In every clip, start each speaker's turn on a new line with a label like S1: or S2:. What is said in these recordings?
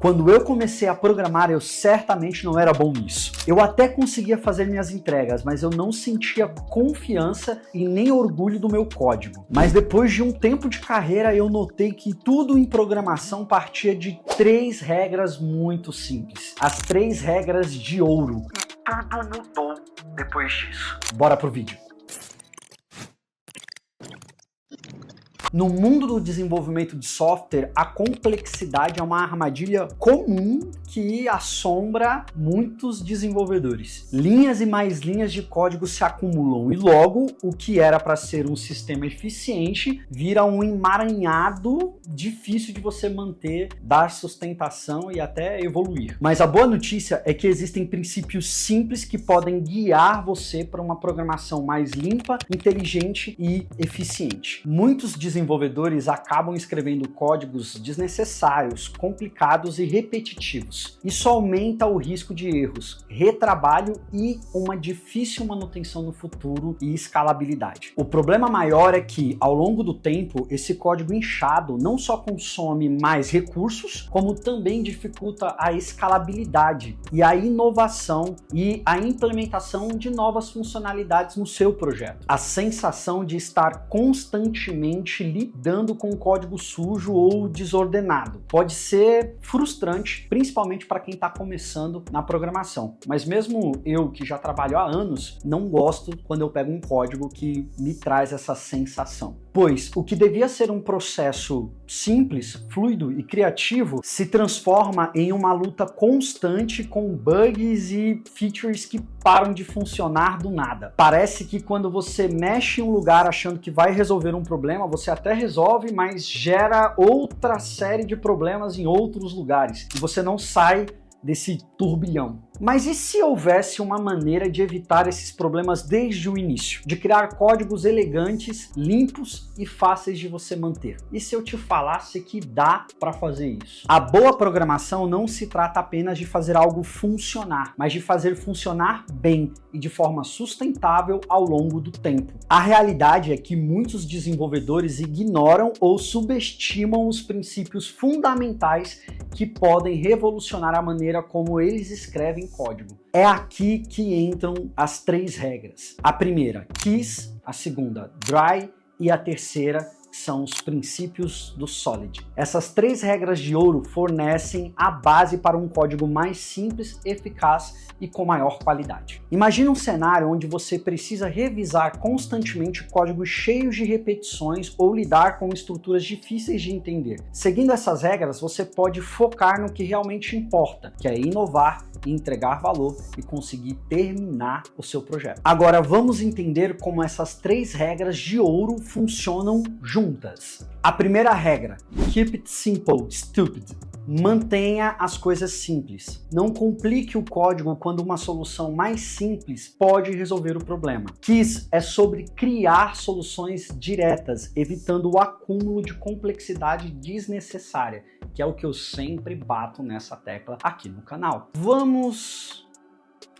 S1: Quando eu comecei a programar, eu certamente não era bom nisso. Eu até conseguia fazer minhas entregas, mas eu não sentia confiança e nem orgulho do meu código. Mas depois de um tempo de carreira, eu notei que tudo em programação partia de 3 regras muito simples. As 3 regras de ouro. E tudo mudou depois disso. Bora pro vídeo. No mundo do desenvolvimento de software, a complexidade é uma armadilha comum que assombra muitos desenvolvedores. Linhas e mais linhas de código se acumulam e logo o que era para ser um sistema eficiente vira um emaranhado difícil de você manter, dar sustentação e até evoluir. Mas a boa notícia é que existem princípios simples que podem guiar você para uma programação mais limpa, inteligente e eficiente. Muitos desenvolvedores acabam escrevendo códigos desnecessários, complicados e repetitivos. Isso aumenta o risco de erros, retrabalho e uma difícil manutenção no futuro e escalabilidade. O problema maior é que, ao longo do tempo, esse código inchado não só consome mais recursos, como também dificulta a escalabilidade e a inovação e a implementação de novas funcionalidades no seu projeto. A sensação de estar constantemente lidando com código sujo ou desordenado pode ser frustrante, principalmente para quem está começando na programação. Mas mesmo eu, que já trabalho há anos, não gosto quando eu pego um código que me traz essa sensação. Pois o que devia ser um processo simples, fluido e criativo se transforma em uma luta constante com bugs e features que param de funcionar do nada. Parece que quando você mexe em um lugar achando que vai resolver um problema, você até resolve, mas gera outra série de problemas em outros lugares e você não sai desse turbilhão. Mas e se houvesse uma maneira de evitar esses problemas desde o início? De criar códigos elegantes, limpos e fáceis de você manter? E se eu te falasse que dá para fazer isso? A boa programação não se trata apenas de fazer algo funcionar, mas de fazer funcionar bem e de forma sustentável ao longo do tempo. A realidade é que muitos desenvolvedores ignoram ou subestimam os princípios fundamentais que podem revolucionar a maneira como eles escrevem código. É aqui que entram as 3 regras. A primeira, KEYS, a segunda, DRY e a terceira são os princípios do Solid. Essas 3 regras de ouro fornecem a base para um código mais simples, eficaz e com maior qualidade. Imagine um cenário onde você precisa revisar constantemente códigos cheios de repetições ou lidar com estruturas difíceis de entender. Seguindo essas regras, você pode focar no que realmente importa, que é inovar e entregar valor e conseguir terminar o seu projeto. Agora vamos entender como essas 3 regras de ouro funcionam juntas. A primeira regra: Keep it simple, stupid. Mantenha as coisas simples. Não complique o código quando uma solução mais simples pode resolver o problema. KEYS é sobre criar soluções diretas, evitando o acúmulo de complexidade desnecessária, que é o que eu sempre bato nessa tecla aqui no canal. Vamos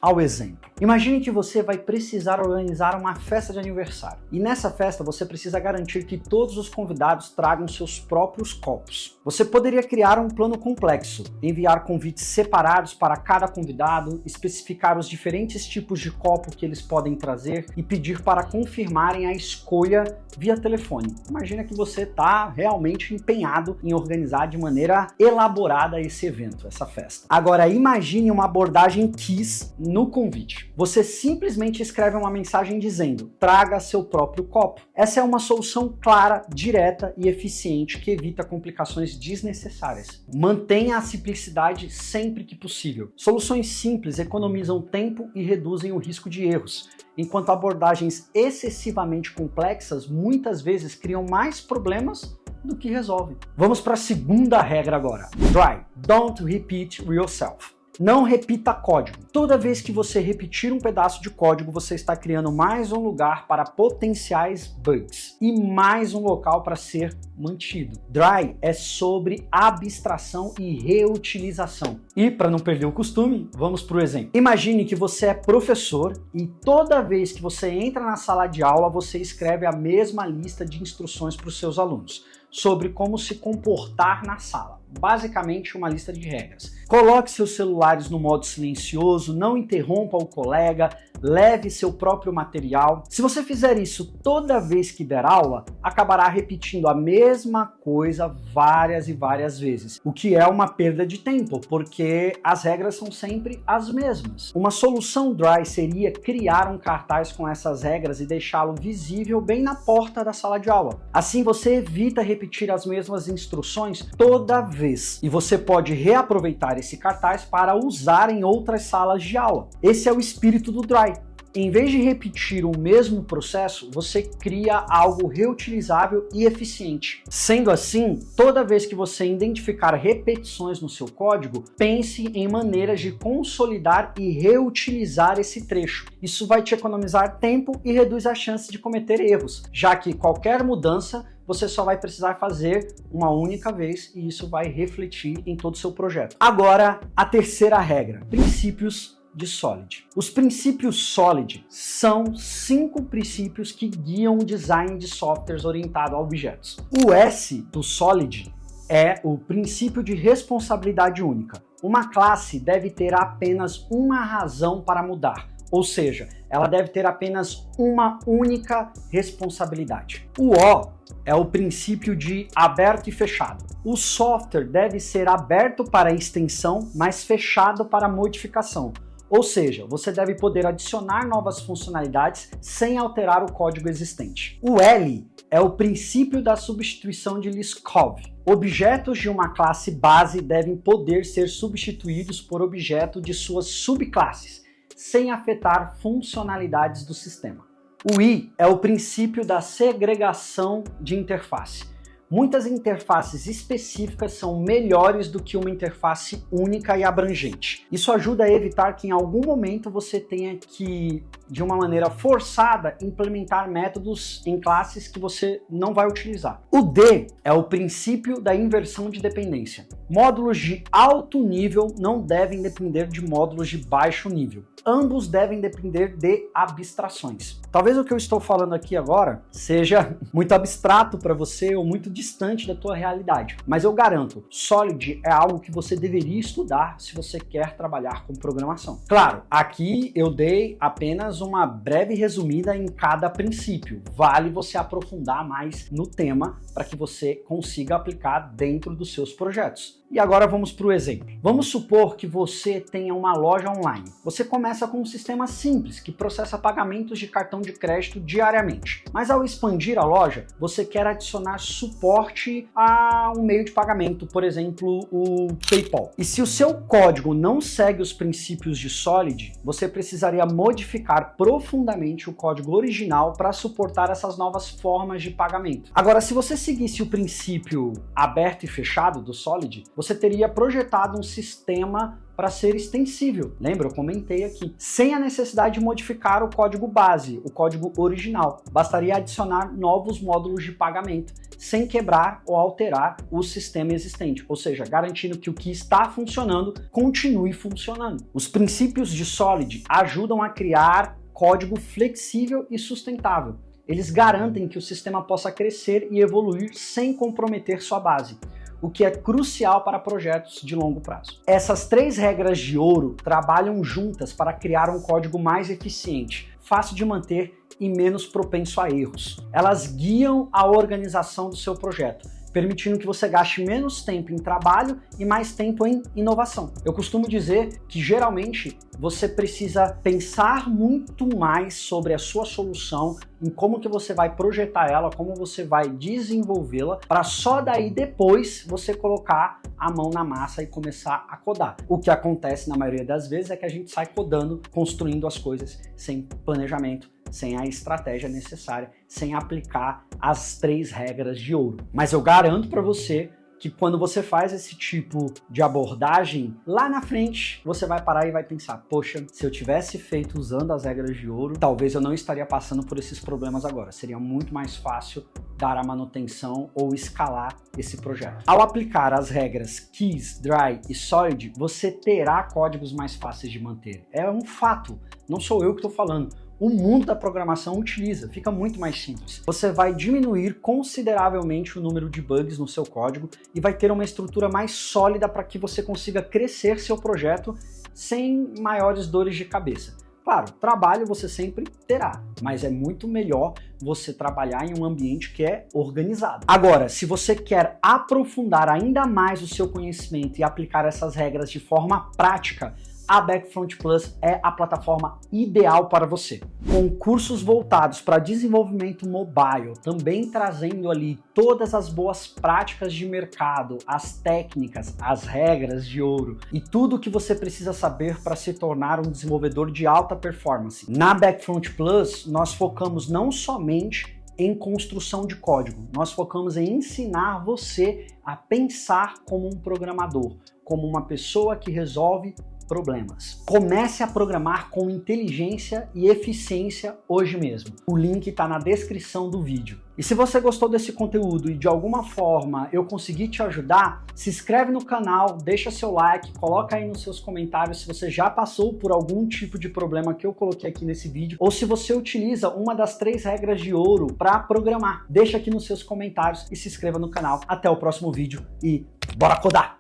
S1: ao exemplo. Imagine que você vai precisar organizar uma festa de aniversário. E nessa festa você precisa garantir que todos os convidados tragam seus próprios copos. Você poderia criar um plano complexo, enviar convites separados para cada convidado, especificar os diferentes tipos de copo que eles podem trazer e pedir para confirmarem a escolha via telefone. Imagina que você está realmente empenhado em organizar de maneira elaborada esse evento, essa festa. Agora imagine uma abordagem KEYS no convite. Você simplesmente escreve uma mensagem dizendo: traga seu próprio copo. Essa é uma solução clara, direta e eficiente que evita complicações desnecessárias. Mantenha a simplicidade sempre que possível. Soluções simples economizam tempo e reduzem o risco de erros, enquanto abordagens excessivamente complexas muitas vezes criam mais problemas do que resolvem. Vamos para a segunda regra agora. DRY. Don't repeat yourself. Não repita código. Toda vez que você repetir um pedaço de código, você está criando mais um lugar para potenciais bugs e mais um local para ser mantido. DRY é sobre abstração e reutilização. E para não perder o costume, vamos para o exemplo. Imagine que você é professor e toda vez que você entra na sala de aula, você escreve a mesma lista de instruções para os seus alunos. sobre como se comportar na sala. Basicamente, uma lista de regras. Coloque seus celulares no modo silencioso, não interrompa o colega, leve seu próprio material. Se você fizer isso toda vez que der aula, acabará repetindo a mesma coisa várias e várias vezes, o que é uma perda de tempo, porque as regras são sempre as mesmas. Uma solução dry seria criar um cartaz com essas regras e deixá-lo visível bem na porta da sala de aula. Assim você evita repetir as mesmas instruções toda vez, e você pode reaproveitar esse cartaz para usar em outras salas de aula. Esse é o espírito do dry. Em vez de repetir o mesmo processo, você cria algo reutilizável e eficiente. Sendo assim, toda vez que você identificar repetições no seu código, pense em maneiras de consolidar e reutilizar esse trecho. Isso vai te economizar tempo e reduz a chance de cometer erros, já que qualquer mudança você só vai precisar fazer uma única vez e isso vai refletir em todo o seu projeto. Agora, a terceira regra: princípios de Solid. Os princípios Solid são 5 princípios que guiam o design de softwares orientado a objetos. O S do Solid é o princípio de responsabilidade única. Uma classe deve ter apenas uma razão para mudar, ou seja, ela deve ter apenas uma única responsabilidade. O O é o princípio de aberto e fechado. O software deve ser aberto para extensão, mas fechado para modificação. Ou seja, você deve poder adicionar novas funcionalidades sem alterar o código existente. O L é o princípio da substituição de Liskov. Objetos de uma classe base devem poder ser substituídos por objetos de suas subclasses, sem afetar funcionalidades do sistema. O I é o princípio da segregação de interface. Muitas interfaces específicas são melhores do que uma interface única e abrangente. Isso ajuda a evitar que em algum momento você tenha que, de uma maneira forçada, implementar métodos em classes que você não vai utilizar. O D é o princípio da inversão de dependência. Módulos de alto nível não devem depender de módulos de baixo nível. Ambos devem depender de abstrações. Talvez o que eu estou falando aqui agora seja muito abstrato para você ou muito distante da tua realidade, mas eu garanto, Solid é algo que você deveria estudar se você quer trabalhar com programação. Claro, aqui eu dei apenas uma breve resumida em cada princípio. Vale você aprofundar mais no tema para que você consiga aplicar dentro dos seus projetos. E agora vamos para o exemplo. Vamos supor que você tenha uma loja online. Você começa com um sistema simples que processa pagamentos de cartão de crédito diariamente. Mas ao expandir a loja, você quer adicionar suporte a um meio de pagamento, por exemplo, o PayPal. E se o seu código não segue os princípios de Solid, você precisaria modificar profundamente o código original para suportar essas novas formas de pagamento. Agora, se você seguisse o princípio aberto e fechado do Solid, você teria projetado um sistema para ser extensível. Lembra? Eu comentei aqui. Sem a necessidade de modificar o código base, o código original. Bastaria adicionar novos módulos de pagamento, sem quebrar ou alterar o sistema existente. Ou seja, garantindo que o que está funcionando continue funcionando. Os princípios de Solid ajudam a criar código flexível e sustentável. Eles garantem que o sistema possa crescer e evoluir sem comprometer sua base, o que é crucial para projetos de longo prazo. Essas 3 regras de ouro trabalham juntas para criar um código mais eficiente, fácil de manter e menos propenso a erros. Elas guiam a organização do seu projeto, permitindo que você gaste menos tempo em trabalho e mais tempo em inovação. Eu costumo dizer que geralmente você precisa pensar muito mais sobre a sua solução, em como que você vai projetar ela, como você vai desenvolvê-la, para só daí depois você colocar a mão na massa e começar a codar. O que acontece na maioria das vezes é que a gente sai codando, construindo as coisas sem planejamento, sem a estratégia necessária, sem aplicar as 3 regras de ouro. Mas eu garanto para você que quando você faz esse tipo de abordagem, lá na frente você vai parar e vai pensar, poxa, se eu tivesse feito usando as regras de ouro, talvez eu não estaria passando por esses problemas agora. Seria muito mais fácil dar a manutenção ou escalar esse projeto. Ao aplicar as regras Keys, Dry e Solid, você terá códigos mais fáceis de manter. É um fato, não sou eu que estou falando. o mundo da programação utiliza, fica muito mais simples. Você vai diminuir consideravelmente o número de bugs no seu código e vai ter uma estrutura mais sólida para que você consiga crescer seu projeto sem maiores dores de cabeça. Claro, trabalho você sempre terá, mas é muito melhor você trabalhar em um ambiente que é organizado. Agora, se você quer aprofundar ainda mais o seu conhecimento e aplicar essas regras de forma prática, a Backfront Plus é a plataforma ideal para você. Com cursos voltados para desenvolvimento mobile, também trazendo ali todas as boas práticas de mercado, as técnicas, as regras de ouro e tudo o que você precisa saber para se tornar um desenvolvedor de alta performance. Na Backfront Plus, nós focamos não somente em construção de código, nós focamos em ensinar você a pensar como um programador, como uma pessoa que resolve problemas. Comece a programar com inteligência e eficiência hoje mesmo. O link está na descrição do vídeo. E se você gostou desse conteúdo e de alguma forma eu consegui te ajudar, se inscreve no canal, deixa seu like, coloca aí nos seus comentários se você já passou por algum tipo de problema que eu coloquei aqui nesse vídeo, ou se você utiliza uma das 3 regras de ouro para programar. Deixa aqui nos seus comentários e se inscreva no canal. Até o próximo vídeo e bora codar!